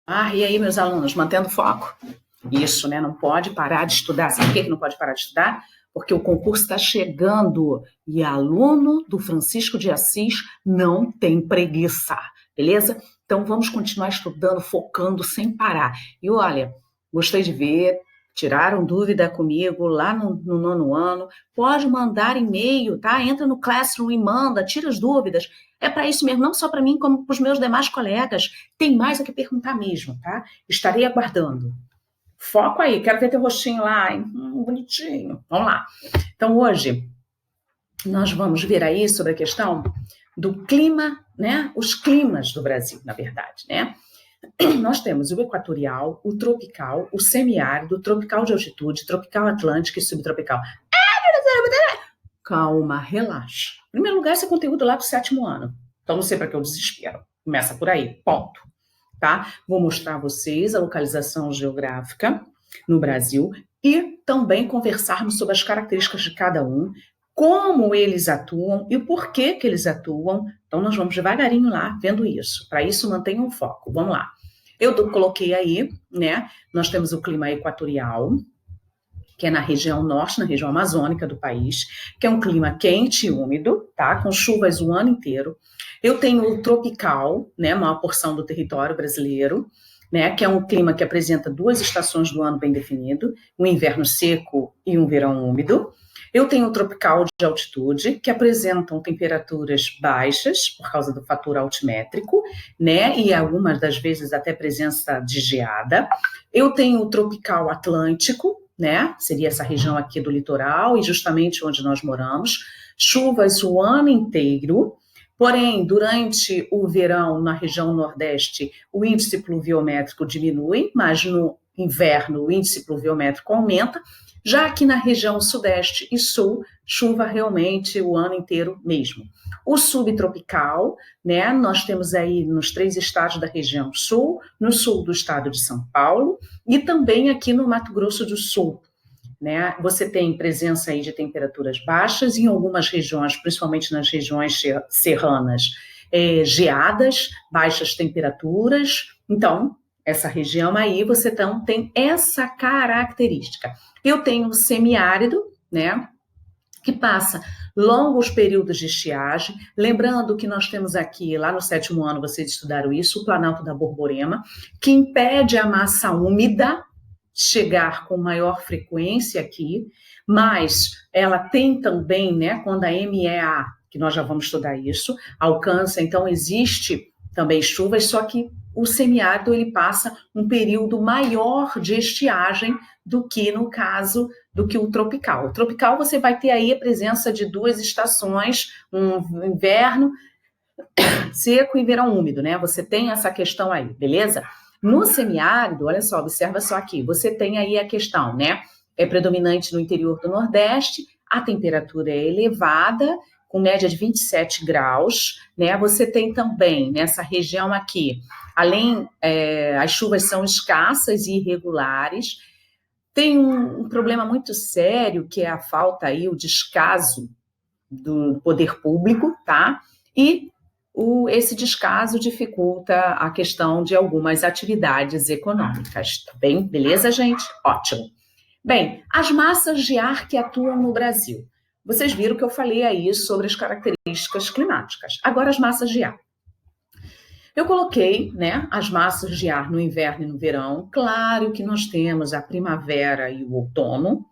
E aí, meus alunos, mantendo foco? Isso, né? Não pode parar de estudar. Sabe por que não pode parar de estudar? Porque o concurso está chegando e aluno do Francisco de Assis não tem preguiça, beleza? Então vamos continuar estudando, focando sem parar. E olha, gostei de ver, tiraram dúvida comigo lá no nono ano. Pode mandar e-mail, tá? Entra no Classroom e manda, tira as dúvidas. É para isso mesmo, não só para mim, como para os meus demais colegas. Tem mais a que perguntar mesmo, tá? Estarei aguardando. Foco aí, quero ver teu rostinho lá, hein? Bonitinho. Vamos lá. Então, hoje, nós vamos ver aí sobre a questão do clima, né? Os climas do Brasil, na verdade, né? Nós temos o equatorial, o tropical, o semiárido, o tropical de altitude, tropical atlântico e subtropical. Calma, relaxa. Em primeiro lugar, esse é conteúdo lá do 7º ano. Então, não sei para que eu desespero. Começa por aí, ponto. Tá? Vou mostrar a vocês a localização geográfica no Brasil e também conversarmos sobre as características de cada um, como eles atuam e o porquê que eles atuam. Então, nós vamos devagarinho lá vendo isso. Para isso, mantenham o foco. Vamos lá. Eu coloquei aí, né? Nós temos o clima equatorial, que é na região norte, na região amazônica do país, que é um clima quente e úmido, tá? Com chuvas o ano inteiro. Eu tenho o tropical, né, uma porção do território brasileiro, né, que é um clima que apresenta 2 estações do ano bem definido, um inverno seco e um verão úmido. Eu tenho o tropical de altitude, que apresentam temperaturas baixas, por causa do fator altimétrico, né, e algumas das vezes até presença de geada. Eu tenho o tropical atlântico, né, seria essa região aqui do litoral e justamente onde nós moramos, chuvas o ano inteiro. Porém, durante o verão, na região nordeste, o índice pluviométrico diminui, mas no inverno o índice pluviométrico aumenta. Já aqui na região sudeste e sul, chuva realmente o ano inteiro mesmo. O subtropical, né, nós temos aí nos 3 estados da região sul, no sul do estado de São Paulo e também aqui no Mato Grosso do Sul. Né? Você tem presença aí de temperaturas baixas em algumas regiões, principalmente nas regiões serranas, geadas, baixas temperaturas. Então, essa região aí você tem essa característica. Eu tenho o semiárido, né, que passa longos períodos de estiagem. Lembrando que nós temos aqui, lá no 7º ano, vocês estudaram isso, o Planalto da Borborema, que impede a massa úmida chegar com maior frequência aqui, mas ela tem também, né, quando a MEA, que nós já vamos estudar isso, alcança, então existe também chuvas, só que o semiárido ele passa um período maior de estiagem do que no caso do que o tropical. O tropical você vai ter aí a presença de 2 estações, um inverno seco e verão úmido, né? Você tem essa questão aí, beleza? No semiárido, olha só, observa só aqui, você tem aí a questão, né? É predominante no interior do Nordeste, a temperatura é elevada, com média de 27 graus, né? Você tem também nessa região aqui, além, as chuvas são escassas e irregulares, tem um problema muito sério, que é a falta aí, o descaso do poder público, tá? E esse descaso dificulta a questão de algumas atividades econômicas, tá bem? Beleza, gente? Ótimo. Bem, as massas de ar que atuam no Brasil. Vocês viram que eu falei aí sobre as características climáticas. Agora, as massas de ar. Eu coloquei, né, as massas de ar no inverno e no verão. Claro que nós temos a primavera e o outono,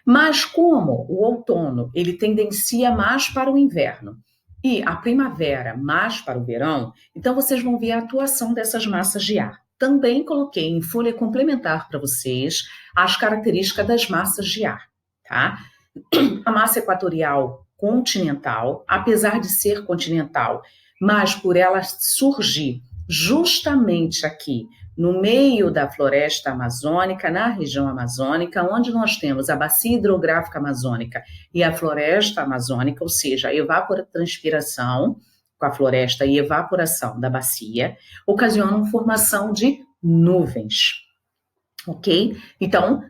mas como o outono ele tendencia mais para o inverno e a primavera mais para o verão, então vocês vão ver a atuação dessas massas de ar. Também coloquei em folha complementar para vocês as características das massas de ar, tá? A massa equatorial continental, apesar de ser continental, mas por ela surgir justamente aqui no meio da floresta amazônica, na região amazônica, onde nós temos a bacia hidrográfica amazônica e a floresta amazônica, ou seja, a evapotranspiração com a floresta e evaporação da bacia, ocasionam formação de nuvens, ok? Então,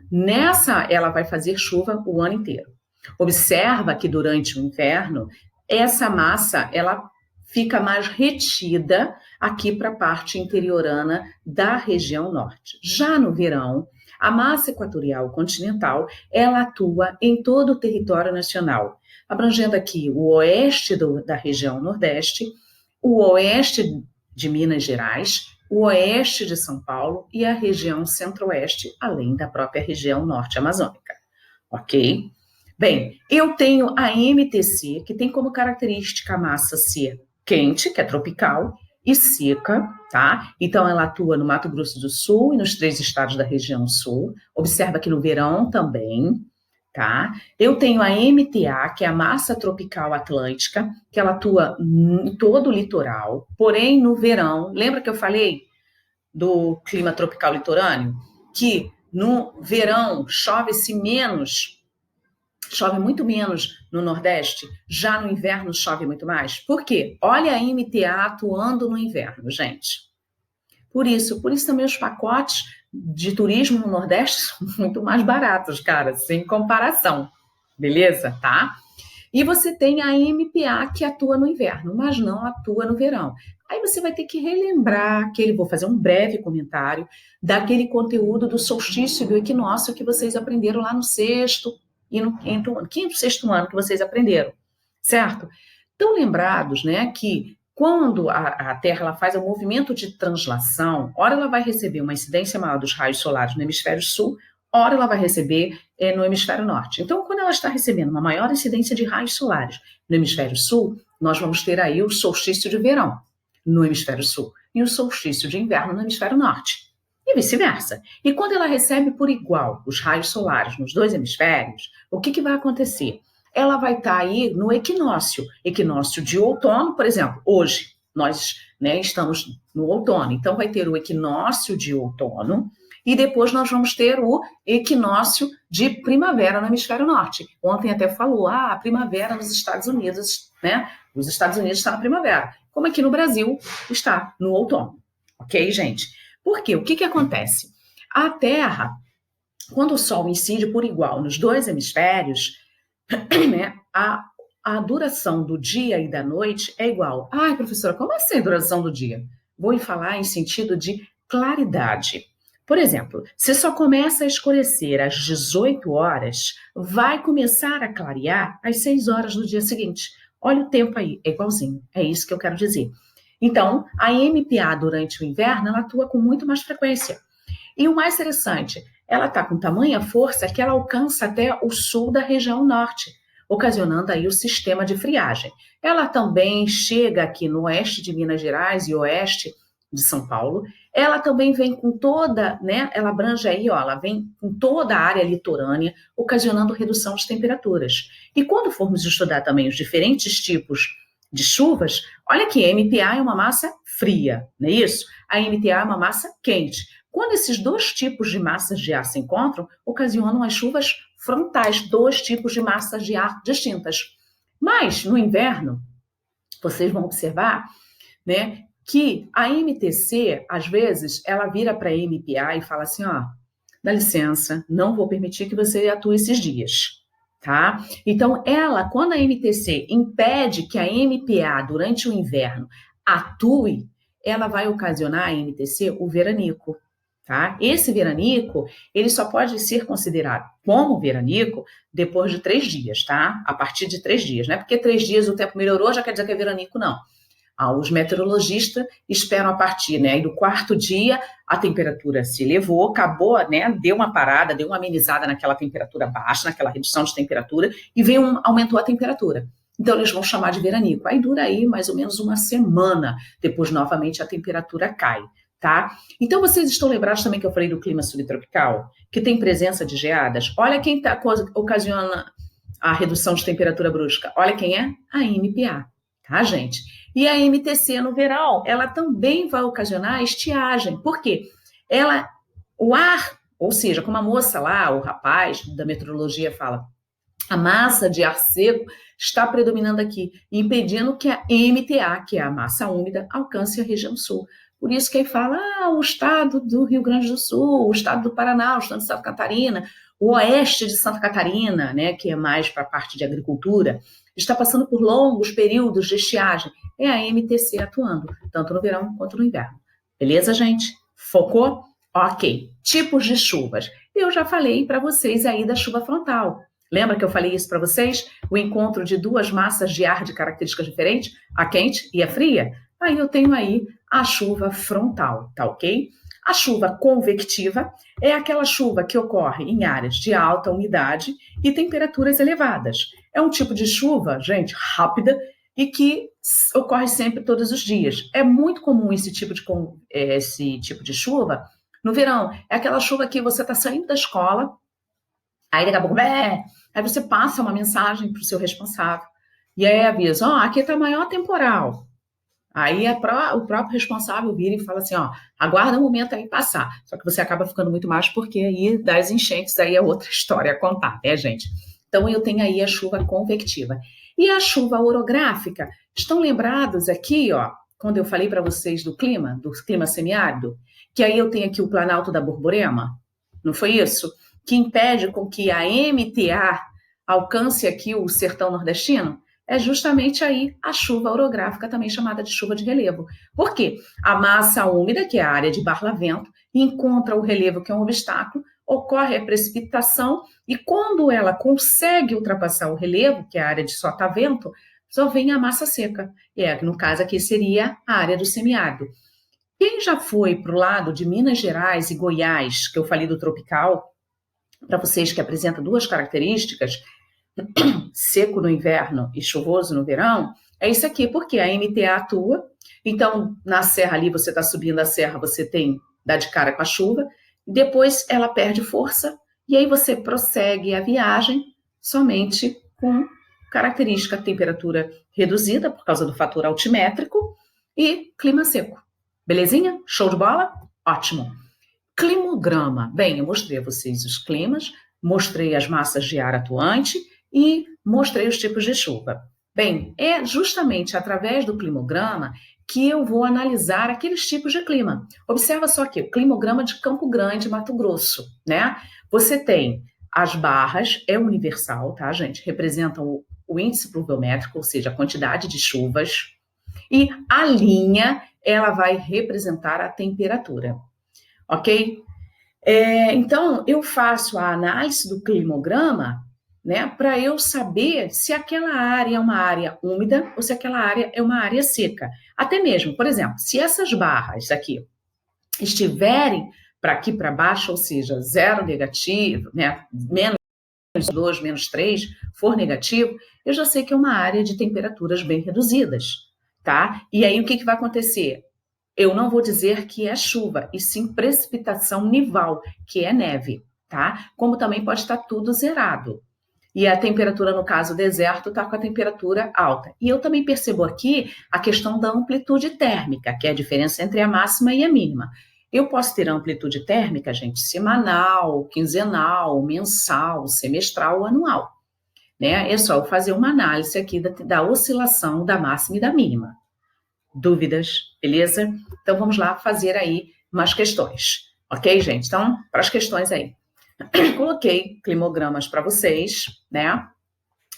ela vai fazer chuva o ano inteiro. Observa que durante o inverno, essa massa, ela fica mais retida aqui para a parte interiorana da região norte. Já no verão, a massa equatorial continental, ela atua em todo o território nacional, abrangendo aqui o oeste da região nordeste, o oeste de Minas Gerais, o oeste de São Paulo e a região centro-oeste, além da própria região norte amazônica. Ok? Bem, eu tenho a MTC, que tem como característica a massa ser quente, que é tropical, e seca, tá? Então, ela atua no Mato Grosso do Sul e nos 3 estados da região sul. Observa que no verão também, tá? Eu tenho a MTA, que é a massa tropical atlântica, que ela atua em todo o litoral, porém, no verão, lembra que eu falei do clima tropical litorâneo? Que no verão chove-se menos, chove muito menos no Nordeste, já no inverno chove muito mais. Por quê? Olha a MTA atuando no inverno, gente. Por isso também os pacotes de turismo no Nordeste são muito mais baratos, cara, sem comparação. Beleza? Tá? E você tem a MPA que atua no inverno, mas não atua no verão. Aí você vai ter que relembrar vou fazer um breve comentário daquele conteúdo do solstício e do equinócio que vocês aprenderam lá no sexto e no quinto, sexto ano que vocês aprenderam, certo? Estão lembrados, né, que quando a Terra ela faz o movimento de translação, ora ela vai receber uma incidência maior dos raios solares no hemisfério sul, ora ela vai receber no hemisfério norte. Então, quando ela está recebendo uma maior incidência de raios solares no hemisfério sul, nós vamos ter aí o solstício de verão no hemisfério sul e o solstício de inverno no hemisfério norte. E vice-versa. E quando ela recebe por igual os raios solares nos 2 hemisférios, o que vai acontecer? Ela vai estar aí no equinócio de outono, por exemplo, hoje nós estamos no outono, então vai ter o equinócio de outono e depois nós vamos ter o equinócio de primavera no hemisfério norte. Ontem até falou, a primavera nos Estados Unidos, né? Os Estados Unidos está na primavera, como aqui no Brasil está no outono, ok, gente? Por quê? O que acontece? A Terra, quando o Sol incide por igual nos 2 hemisférios, né, a duração do dia e da noite é igual. Ai, professora, como assim a duração do dia? Vou falar em sentido de claridade. Por exemplo, se só começa a escurecer às 18 horas, vai começar a clarear às 6 horas do dia seguinte. Olha o tempo aí, é igualzinho. É isso que eu quero dizer. Então, a MPA durante o inverno, ela atua com muito mais frequência. E o mais interessante, ela está com tamanha força que ela alcança até o sul da região norte, ocasionando aí o sistema de friagem. Ela também chega aqui no oeste de Minas Gerais e oeste de São Paulo. Ela também vem com toda, né? Ela abrange aí, ó, ela vem com toda a área litorânea, ocasionando redução de temperaturas. E quando formos estudar também os diferentes tipos de chuvas, olha que a MPA é uma massa fria, não é isso? A MTA é uma massa quente. Quando esses 2 tipos de massas de ar se encontram, ocasionam as chuvas frontais, 2 tipos de massas de ar distintas. Mas, no inverno, vocês vão observar, né, que a MTC, às vezes, ela vira para a MPA e fala assim, ó, dá licença, não vou permitir que você atue esses dias. Tá? Então, quando a MTC impede que a MPA, durante o inverno, atue, ela vai ocasionar a MTC o veranico, tá? Esse veranico, ele só pode ser considerado como veranico depois de 3 dias, tá? A partir de 3 dias, não é porque 3 dias o tempo melhorou, já quer dizer que é veranico, não. Os meteorologistas esperam a partir, né, do 4º dia, a temperatura se elevou, acabou, né, deu uma parada, deu uma amenizada naquela temperatura baixa, naquela redução de temperatura, e aumentou a temperatura. Então, eles vão chamar de veranico. Aí dura aí mais ou menos uma semana, depois novamente a temperatura cai, tá? Então, vocês estão lembrados também que eu falei do clima subtropical, que tem presença de geadas? Olha quem ocasiona a redução de temperatura brusca. Olha quem é? A MPA, tá, gente? E a MTC no verão, ela também vai ocasionar a estiagem. Por quê? O ar, ou seja, como a moça lá, o rapaz da meteorologia fala, a massa de ar seco está predominando aqui, impedindo que a MTA, que é a massa úmida, alcance a região sul. Por isso que aí fala, o estado do Rio Grande do Sul, o estado do Paraná, o estado de Santa Catarina, o oeste de Santa Catarina, né, que é mais para a parte de agricultura, está passando por longos períodos de estiagem. É a MTC atuando, tanto no verão quanto no inverno. Beleza, gente? Focou? Ok. Tipos de chuvas. Eu já falei para vocês aí da chuva frontal. Lembra que eu falei isso para vocês? O encontro de duas massas de ar de características diferentes, a quente e a fria? Aí eu tenho aí a chuva frontal, tá ok? A chuva convectiva é aquela chuva que ocorre em áreas de alta umidade e temperaturas elevadas. É um tipo de chuva, gente, rápida e que ocorre sempre todos os dias. É muito comum esse tipo de chuva no verão. É aquela chuva que você está saindo da escola, aí daqui a pouco, aí você passa uma mensagem para o seu responsável e aí avisa, aqui está maior temporal. Aí o próprio responsável vira e fala assim, aguarda um momento aí passar. Só que você acaba ficando muito mais porque aí das enchentes aí é outra história a contar, né, gente? Então eu tenho aí a chuva convectiva. E a chuva orográfica, estão lembrados aqui, quando eu falei para vocês do clima semiárido, que aí eu tenho aqui o Planalto da Borborema, não foi isso? Que impede com que a MTA alcance aqui o sertão nordestino? É justamente aí a chuva orográfica, também chamada de chuva de relevo. Por quê? A massa úmida, que é a área de barlavento, encontra o relevo, que é um obstáculo, ocorre a precipitação, e quando ela consegue ultrapassar o relevo, que é a área de sotavento, só vem a massa seca. No caso aqui seria a área do semiárido. Quem já foi para o lado de Minas Gerais e Goiás, que eu falei do tropical, para vocês que apresenta duas características, seco no inverno e chuvoso no verão, é isso aqui, porque a MTA atua, então na serra ali, você está subindo a serra, você dá de cara com a chuva, depois ela perde força, e aí você prossegue a viagem somente com característica temperatura reduzida, por causa do fator altimétrico, e clima seco. Belezinha? Show de bola? Ótimo. Climograma. Bem, eu mostrei a vocês os climas, mostrei as massas de ar atuante e mostrei os tipos de chuva. Bem, é justamente através do climograma que eu vou analisar aqueles tipos de clima. Observa só aqui, o climograma de Campo Grande, Mato Grosso, né? Você tem as barras, é universal, tá, gente? Representam o índice pluviométrico, ou seja, a quantidade de chuvas, e a linha, ela vai representar a temperatura, ok? Então, eu faço a análise do climograma, né, para eu saber se aquela área é uma área úmida ou se aquela área é uma área seca. Até mesmo, por exemplo, se essas barras aqui estiverem para aqui para baixo, ou seja, 0 negativo, né, menos 2, menos 3, for negativo, eu já sei que é uma área de temperaturas bem reduzidas, tá? E aí o que vai acontecer? Eu não vou dizer que é chuva, e sim precipitação nival, que é neve, tá? Como também pode estar tudo zerado. E a temperatura, no caso, deserto, está com a temperatura alta. E eu também percebo aqui a questão da amplitude térmica, que é a diferença entre a máxima e a mínima. Eu posso ter a amplitude térmica, gente, semanal, quinzenal, mensal, semestral ou anual, né? É só eu fazer uma análise aqui da oscilação da máxima e da mínima. Dúvidas, beleza? Então, vamos lá fazer aí umas questões. Ok, gente? Então, para as questões aí. Coloquei climogramas para vocês, né?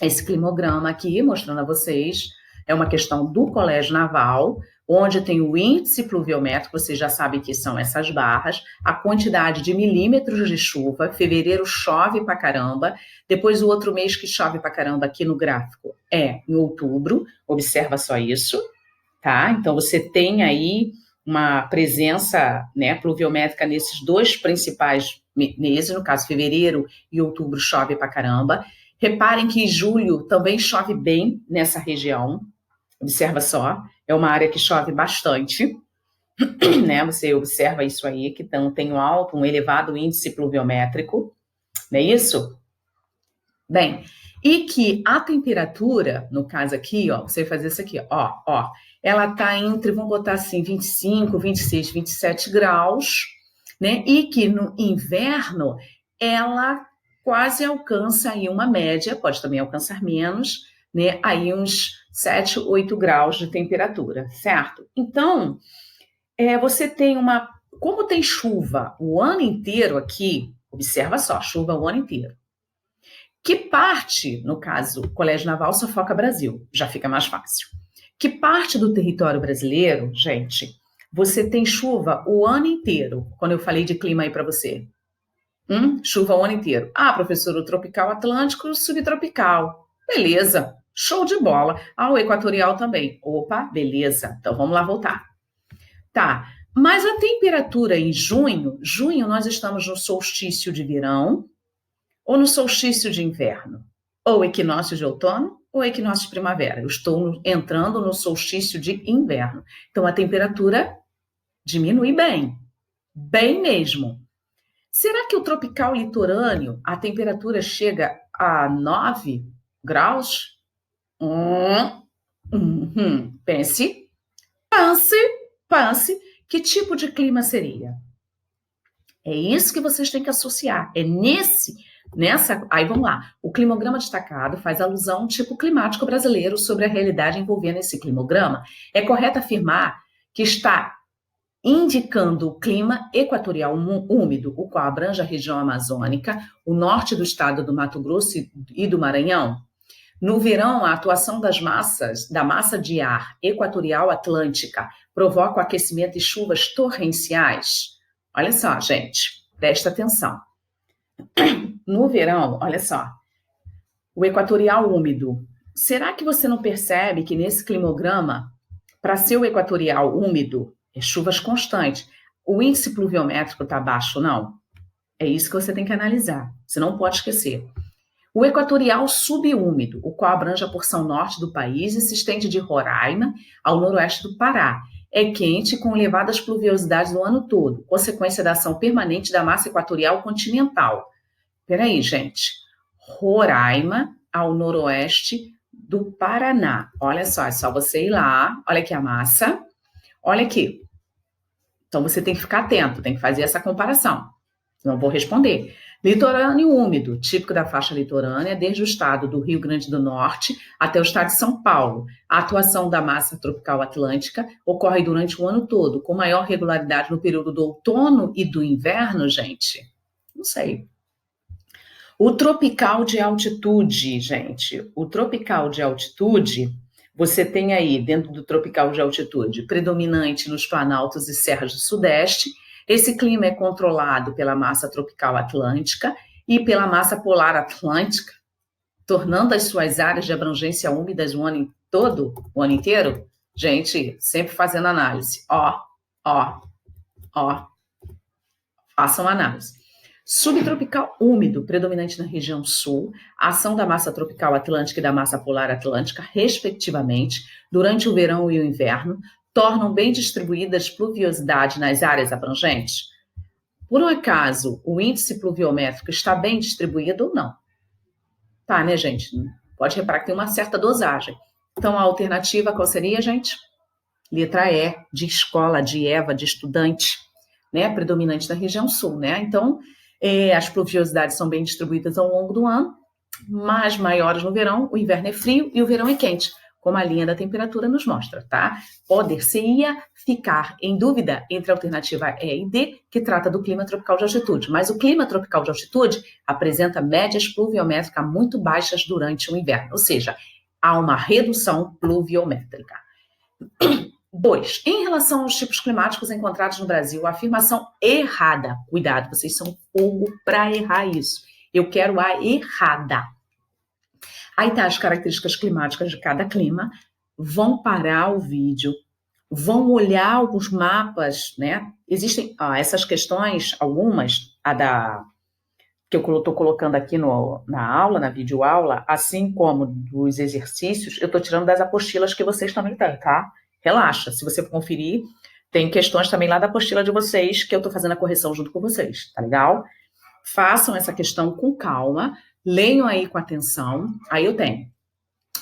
Esse climograma aqui, mostrando a vocês, é uma questão do Colégio Naval, onde tem o índice pluviométrico, vocês já sabem que são essas barras, a quantidade de milímetros de chuva, fevereiro chove pra caramba, depois o outro mês que chove pra caramba aqui no gráfico é em outubro, observa só isso, tá? Então, você tem aí uma presença, né, pluviométrica nesses dois principais meses, no caso, fevereiro e outubro chove pra caramba. Reparem que julho também chove bem nessa região, observa só, é uma área que chove bastante, né? Você observa isso aí, que tem um elevado índice pluviométrico, não é isso? Bem, e que a temperatura, no caso aqui, você vai fazer isso aqui, ela está entre, vamos botar assim, 25, 26, 27 graus, né? E que no inverno ela quase alcança aí uma média, pode também alcançar menos, né? Aí uns 7, 8 graus de temperatura, certo? Então, Você tem como tem chuva o ano inteiro aqui, observa só, chuva o ano inteiro. Que parte, no caso, Colégio Naval Sufoca Brasil, já fica mais fácil. Que parte do território brasileiro, gente, você tem chuva o ano inteiro, quando eu falei de clima aí para você? Chuva o ano inteiro. Ah, professor, o tropical atlântico e o subtropical. Beleza, show de bola. Ah, o equatorial também. Opa, beleza. Então vamos lá voltar. Tá, mas a temperatura em junho nós estamos no solstício de verão ou no solstício de inverno? Ou equinócio de outono ou equinócio de primavera? Eu estou entrando no solstício de inverno. Então a temperatura diminui bem mesmo. Será que o tropical litorâneo, a temperatura chega a 9 graus? Pense, que tipo de clima seria? É isso que vocês têm que associar. Aí vamos lá. O climograma destacado faz alusão ao tipo climático brasileiro sobre a realidade envolvendo esse climograma. É correto afirmar que está indicando o clima equatorial úmido, o qual abrange a região amazônica, o norte do estado do Mato Grosso e do Maranhão. No verão, a atuação da massa de ar equatorial atlântica provoca o aquecimento e chuvas torrenciais. Olha só, gente, presta atenção. No verão, olha só, o equatorial úmido. Será que você não percebe que nesse climograma, para ser o equatorial úmido, é chuvas constantes, o índice pluviométrico está baixo, não? É isso que você tem que analisar. Você não pode esquecer. O equatorial subúmido, o qual abrange a porção norte do país e se estende de Roraima ao noroeste do Pará. É quente com elevadas pluviosidades no ano todo, consequência da ação permanente da massa equatorial continental. Peraí, gente. Roraima ao noroeste do Paraná. Olha só, é só você ir lá. Olha aqui a massa. Olha aqui. Então você tem que ficar atento, tem que fazer essa comparação. Não vou responder. Litorâneo úmido, típico da faixa litorânea, desde o estado do Rio Grande do Norte até o estado de São Paulo. A atuação da massa tropical atlântica ocorre durante o ano todo, com maior regularidade no período do outono e do inverno, gente? Não sei. O tropical de altitude, gente. O tropical de altitude, você tem aí, dentro do tropical de altitude, predominante nos planaltos e serras do sudeste. Esse clima é controlado pela massa tropical atlântica e pela massa polar atlântica, tornando as suas áreas de abrangência úmidas o ano todo, o ano inteiro. Gente, sempre fazendo análise. Façam análise. Subtropical úmido, predominante na região sul, a ação da massa tropical atlântica e da massa polar atlântica, respectivamente, durante o verão e o inverno, tornam bem distribuídas pluviosidade nas áreas abrangentes? Por um acaso, o índice pluviométrico está bem distribuído ou não? Tá, né, gente? Pode reparar que tem uma certa dosagem. Então, a alternativa qual seria, gente? Letra E, de escola, de Eva, de estudante, né? Predominante na região sul, né? Então, as pluviosidades são bem distribuídas ao longo do ano, mas maiores no verão, o inverno é frio e o verão é quente, como a linha da temperatura nos mostra, tá? Poder-se-ia ficar em dúvida entre a alternativa E e D, que trata do clima tropical de altitude, mas o clima tropical de altitude apresenta médias pluviométricas muito baixas durante o inverno, ou seja, há uma redução pluviométrica. 2. Em relação aos tipos climáticos encontrados no Brasil, a afirmação errada. Cuidado, vocês são fogo para errar isso. Eu quero a errada. Aí tá as características climáticas de cada clima. Vão parar o vídeo, vão olhar alguns mapas, né? Existem essas questões, algumas, que eu estou colocando aqui na aula, na videoaula, assim como dos exercícios, eu estou tirando das apostilas que vocês também têm, tá? Relaxa, se você conferir, tem questões também lá da apostila de vocês, que eu estou fazendo a correção junto com vocês, tá legal? Façam essa questão com calma, leiam aí com atenção. Aí eu tenho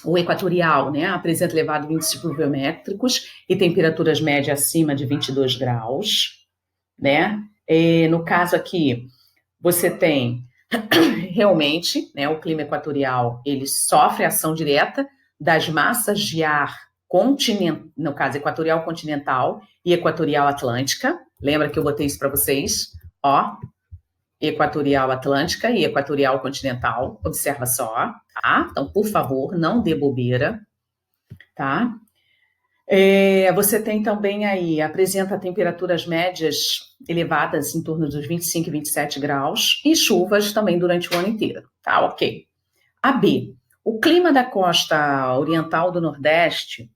o equatorial, né? Apresenta elevado índice pluviométricos e temperaturas médias acima de 22 graus, né? No caso aqui, você tem realmente, né? O clima equatorial, ele sofre a ação direta das massas de ar no caso, equatorial continental e equatorial atlântica. Lembra que eu botei isso para vocês? Ó, equatorial atlântica e equatorial continental. Observa só, tá? Então, por favor, não dê bobeira, tá? Você tem também aí, apresenta temperaturas médias elevadas em torno dos 25 e 27 graus e chuvas também durante o ano inteiro, tá? Ok. A B, o clima da costa oriental do Nordeste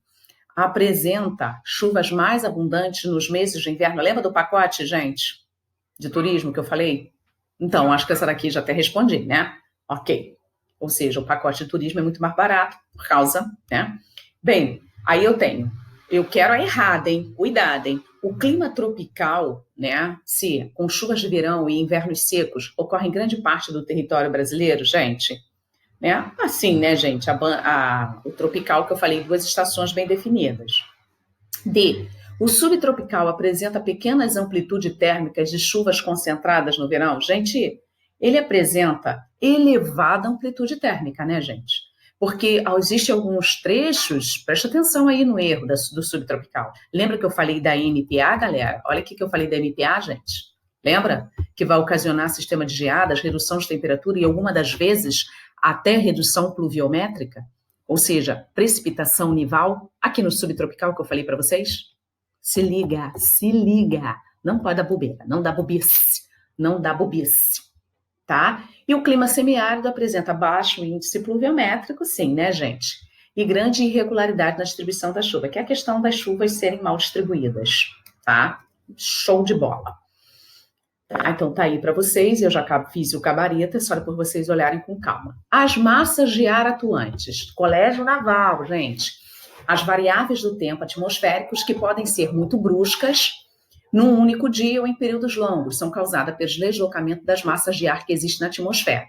apresenta chuvas mais abundantes nos meses de inverno. Lembra do pacote, gente, de turismo que eu falei? Então, acho que essa daqui já até respondi, né? Ok. Ou seja, o pacote de turismo é muito mais barato por causa, né? Bem, aí eu quero a errada, hein? Cuidado, hein? O clima tropical, né? Se com chuvas de verão e invernos secos ocorre em grande parte do território brasileiro, gente, né? Assim, né, gente? O tropical que eu falei, 2 estações bem definidas. D. O subtropical apresenta pequenas amplitudes térmicas de chuvas concentradas no verão. Gente, ele apresenta elevada amplitude térmica, né, gente? Porque existem alguns trechos, presta atenção aí no erro do subtropical. Lembra que eu falei da MPA, galera? Olha o que eu falei da MPA, gente. Lembra? Que vai ocasionar sistema de geadas, redução de temperatura e alguma das vezes até redução pluviométrica, ou seja, precipitação nival, aqui no subtropical que eu falei para vocês. Se liga, não pode dar bobeira, não dá bobice, tá? E o clima semiárido apresenta baixo índice pluviométrico, sim, né, gente? E grande irregularidade na distribuição da chuva, que é a questão das chuvas serem mal distribuídas, tá? Show de bola. Tá, então tá aí para vocês, eu já fiz o gabarito, é só por vocês olharem com calma. As massas de ar atuantes, colégio naval, gente. As variáveis do tempo atmosféricos que podem ser muito bruscas num único dia ou em períodos longos, são causadas pelo deslocamento das massas de ar que existem na atmosfera.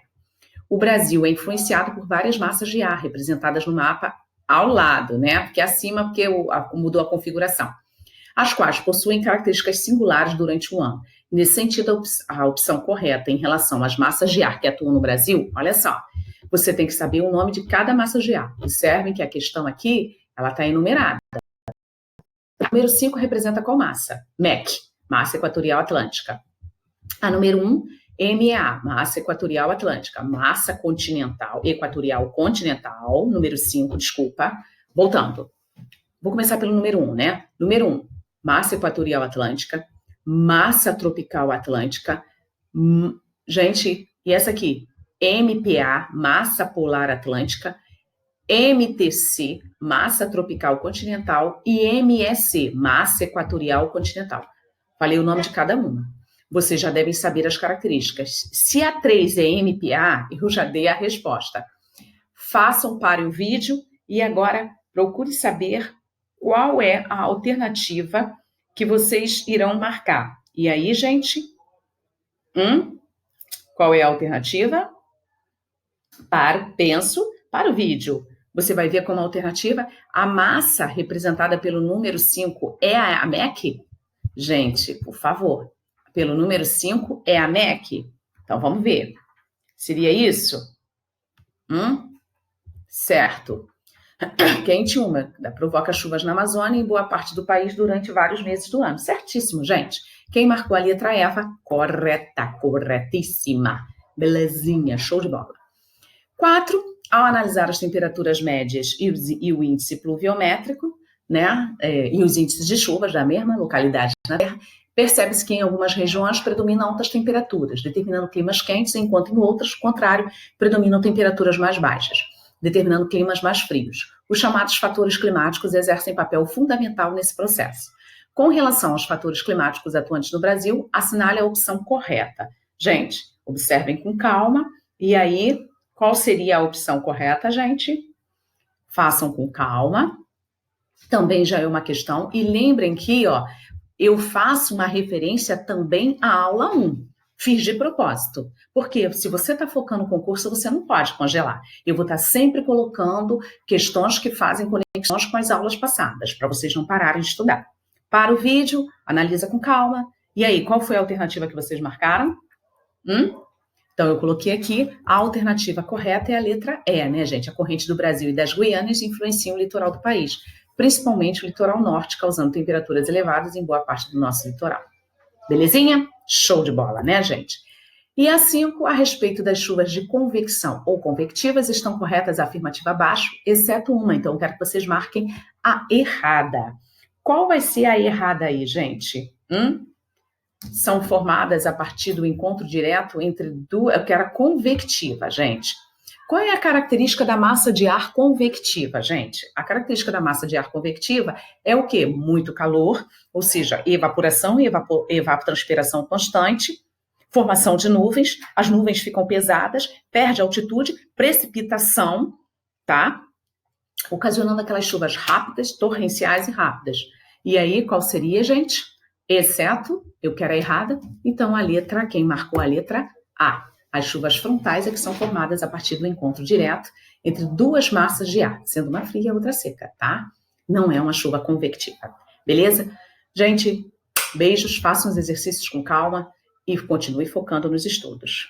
O Brasil é influenciado por várias massas de ar, representadas no mapa ao lado, né? Porque acima, porque mudou a configuração. As quais possuem características singulares durante o ano. Nesse sentido, a opção correta em relação às massas de ar que atuam no Brasil, olha só, você tem que saber o nome de cada massa de ar. Observem que a questão aqui, ela está enumerada. O número 5 representa qual massa? MEC, massa equatorial atlântica. A número 1, MEA, massa equatorial atlântica. Massa continental, equatorial continental, número 5, desculpa. Voltando. Vou começar pelo número 1, né? Número 1, massa equatorial atlântica, massa tropical atlântica, gente, e essa aqui? MPA, massa polar atlântica, MTC, massa tropical continental, e MSC, massa equatorial continental. Falei o nome de cada uma. Vocês já devem saber as características. Se a 3 é MPA, eu já dei a resposta. Façam, parem o vídeo e agora procure saber qual é a alternativa que vocês irão marcar. E aí, gente? Qual é a alternativa? Para o vídeo. Você vai ver como alternativa a massa representada pelo número 5 é a MEC? Gente, por favor, pelo número 5 é a MEC? Então, vamos ver. Seria isso? Certo. Quente úmida, provoca chuvas na Amazônia e em boa parte do país durante vários meses do ano. Certíssimo, gente. Quem marcou a letra Eva? Corretíssima. Belezinha, show de bola. 4. Ao analisar as temperaturas médias e o índice pluviométrico, né, e os índices de chuvas da mesma localidade na Terra, percebe-se que em algumas regiões predominam altas temperaturas, determinando climas quentes, enquanto em outras, ao contrário, predominam temperaturas mais baixas, determinando climas mais frios. Os chamados fatores climáticos exercem papel fundamental nesse processo. Com relação aos fatores climáticos atuantes no Brasil, assinale a opção correta. Gente, observem com calma. E aí, qual seria a opção correta, gente? Façam com calma. Também já é uma questão. E lembrem que, eu faço uma referência também à aula 1. Fiz de propósito. Porque se você está focando no concurso, você não pode congelar. Eu vou estar sempre colocando questões que fazem conexões com as aulas passadas, para vocês não pararem de estudar. Para o vídeo, analisa com calma. E aí, qual foi a alternativa que vocês marcaram? Então, eu coloquei aqui, a alternativa correta é a letra E, né, gente? A corrente do Brasil e das Guianas influencia o litoral do país. principalmente o litoral norte, causando temperaturas elevadas em boa parte do nosso litoral. Belezinha? Show de bola, né, gente? E a 5, a respeito das chuvas de convecção ou convectivas, estão corretas a afirmativa abaixo, exceto uma. Então, eu quero que vocês marquem a errada. Qual vai ser a errada aí, gente? São formadas a partir do encontro direto entre duas... Eu quero a convectiva, gente. Qual é a característica da massa de ar convectiva, gente? A característica da massa de ar convectiva é o quê? Muito calor, ou seja, evaporação e evapotranspiração constante, formação de nuvens, as nuvens ficam pesadas, perde altitude, precipitação, tá? Ocasionando aquelas chuvas rápidas, torrenciais e rápidas. E aí, qual seria, gente? Exceto, eu quero a errada, então a letra, quem marcou a letra A. As chuvas frontais é que são formadas a partir do encontro direto entre duas massas de ar, sendo uma fria e a outra seca, tá? Não é uma chuva convectiva, beleza? Gente, beijos, façam os exercícios com calma e continue focando nos estudos.